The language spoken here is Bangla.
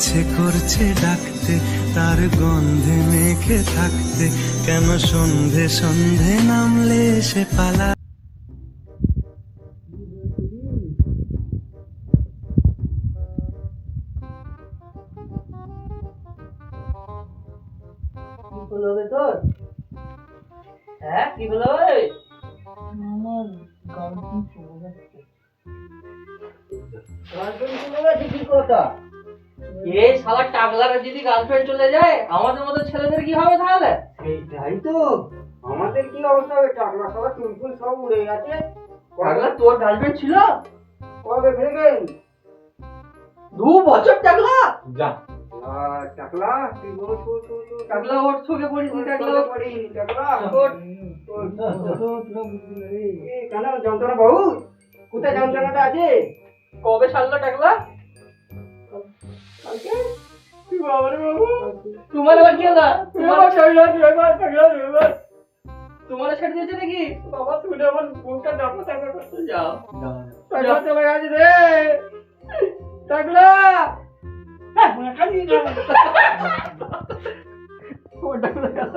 ইচ্ছে করছে ডাকতে, তার গন্ধে মেখে থাকতে, কেন সন্ধে সন্ধে নামলে সে পালা। কি বলবে তোর? হ্যাঁ কি বলবে? আমার গার্লফ্রেন্ড চলে যাচ্ছে। গার্লফ্রেন্ড চলে গেছে কি কথা? এই শালা টাকলার যদি গার্লফ্রেন্ড চলে যায় আমাদের মতো ছেলেদের কি হবে তাহলে? এইটাই তো আমাদের কি অবস্থা হবে? টাকলা সব চুলফুল সব উড়ে গেছে। টাকলা তোর গার্লফ্রেন্ড ছিল? কবে ভেবে 2 বছর টাকলা? যা টাকলা তুই বল টাকলা ওর চোখে পড়িস নি টাকলা পড়ি টাকলা ওর কেন যন্ত্রণা বহু? কোথায় যন্ত্রণাটা আছে? কবে ছাড়লো টাকলা? বাবারে বাবু তোমার আবার কি হলো? তোমার ছাড়লো তোমার ছেড়ে দিয়েছে নাকি? বাবা তুমি আমার বুকটা ডাকো টাকা করতে যাও। টাকলা চলে গেছে রে টাকলা। হ্যাঁ খালি ও টাকলা গেল।